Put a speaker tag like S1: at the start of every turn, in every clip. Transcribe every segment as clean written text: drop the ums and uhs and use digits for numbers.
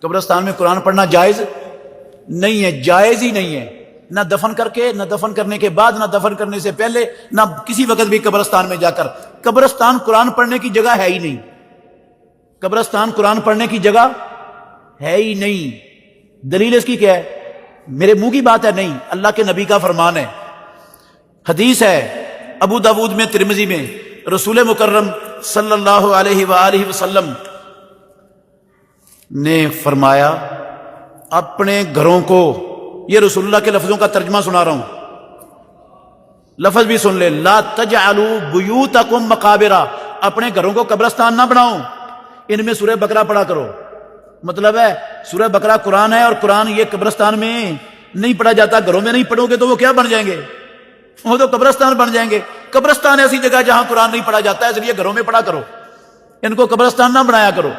S1: قبرستان میں قرآن پڑھنا جائز نہیں ہے، جائز ہی نہیں ہے، نہ دفن کر کے، نہ دفن کرنے کے بعد، نہ دفن کرنے سے پہلے، نہ کسی وقت بھی قبرستان میں جا کر۔ قبرستان قرآن پڑھنے کی جگہ ہے ہی نہیں، قبرستان قرآن پڑھنے کی جگہ ہے ہی نہیں۔ دلیل اس کی کیا ہے؟ میرے منہ کی بات ہے نہیں، اللہ کے نبی کا فرمان ہے، حدیث ہے ابو داود میں، ترمذی میں، رسول مکرم صلی اللہ علیہ وآلہ وسلم نے فرمایا اپنے گھروں کو، یہ رسول اللہ کے لفظوں کا ترجمہ سنا رہا ہوں، لفظ بھی سن لے، لا تجعلوا بیوتکم مقابرا، اپنے گھروں کو قبرستان نہ بناؤ، ان میں سورہ بقرہ پڑھا کرو۔ مطلب ہے سورہ بقرہ قرآن ہے، اور قرآن یہ قبرستان میں نہیں پڑھا جاتا، گھروں میں نہیں پڑھو گے تو وہ کیا بن جائیں گے؟ وہ تو قبرستان بن جائیں گے۔ قبرستان ایسی جگہ جہاں قرآن نہیں پڑھا جاتا ہے، اس لیے گھروں میں پڑھا کرو، ان کو قبرستان نہ بنایا کرو۔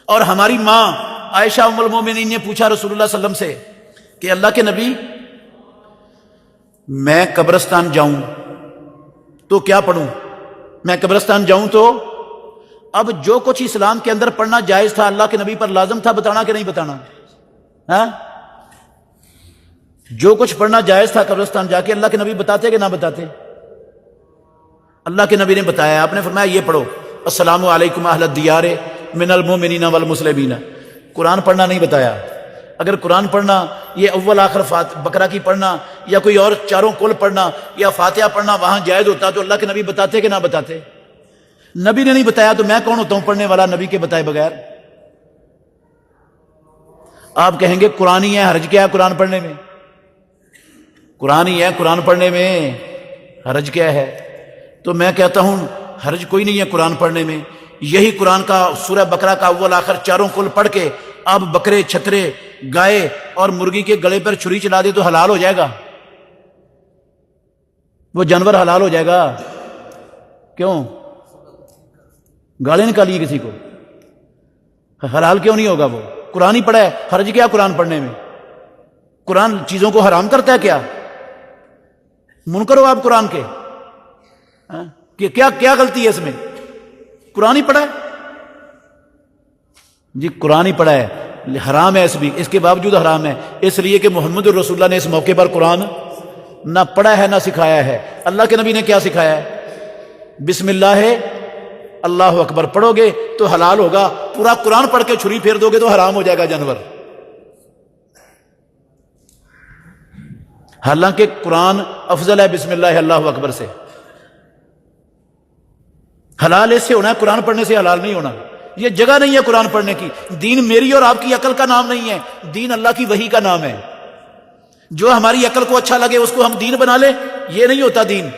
S1: اور ہماری ماں عائشہ ام المومنین نے پوچھا رسول اللہ صلی اللہ علیہ وسلم سے کہ اللہ کے نبی، میں قبرستان جاؤں تو کیا پڑھوں؟ میں قبرستان جاؤں تو اب جو کچھ اسلام کے اندر پڑھنا جائز تھا، اللہ کے نبی پر لازم تھا بتانا کہ نہیں بتانا؟ ہاں، جو کچھ پڑھنا جائز تھا قبرستان جا کے، اللہ کے نبی بتاتے کہ نہ بتاتے؟ اللہ کے نبی نے بتایا، آپ نے فرمایا یہ پڑھو، السلام علیکم اہل الدیار من المؤمنین والمسلمین۔ قرآن پڑھنا نہیں بتایا۔ اگر قرآن پڑھنا، یہ اول آخر بقرہ کی پڑھنا، یا کوئی اور چاروں کل پڑھنا، یا فاتحہ پڑھنا وہاں جائز ہوتا تو اللہ کے نبی بتاتے کہ نہ بتاتے؟ نبی نے نہیں بتایا تو میں کون ہوتا ہوں پڑھنے والا نبی کے بتائے بغیر؟ آپ کہیں گے قرآن ہی ہے، حرج کیا ہے قرآن پڑھنے میں؟ قرآن ہی ہے، قرآن پڑھنے میں حرج کیا ہے؟ تو میں کہتا ہوں حرج کوئی نہیں ہے قرآن پڑھنے میں۔ یہی قرآن کا سورہ بقرہ کا اول آخر چاروں کل پڑھ کے آپ بکرے، چھترے، گائے اور مرغی کے گلے پر چھری چلا دے تو حلال ہو جائے گا؟ وہ جانور حلال ہو جائے گا؟ کیوں؟ گالی نکالیے کسی کو؟ حلال کیوں نہیں ہوگا؟ وہ قرآن ہی پڑھا ہے، حرج کیا قرآن پڑھنے میں؟ قرآن چیزوں کو حرام کرتا ہے کیا؟ منکر ہو آپ قرآن کے؟ کہ کیا غلطی ہے اس میں؟ قرآن ہی پڑھا ہے جی، قرآن ہی پڑھا ہے، حرام ہے اس کے باوجود حرام ہے، اس لیے کہ محمد الرسول اللہ نے اس موقع پر قرآن نہ پڑھا ہے نہ سکھایا ہے۔ اللہ کے نبی نے کیا سکھایا ہے؟ بسم اللہ ہے، اللہ اکبر پڑھو گے تو حلال ہوگا، پورا قرآن پڑھ کے چھری پھیر دو گے تو حرام ہو جائے گا جانور۔ حالانکہ قرآن افضل ہے بسم اللہ اللہ اکبر سے۔ حلال اس سے ہونا ہے، قرآن پڑھنے سے حلال نہیں ہونا۔ یہ جگہ نہیں ہے قرآن پڑھنے کی۔ دین میری اور آپ کی عقل کا نام نہیں ہے، دین اللہ کی وحی کا نام ہے۔ جو ہماری عقل کو اچھا لگے اس کو ہم دین بنا لیں، یہ نہیں ہوتا دین۔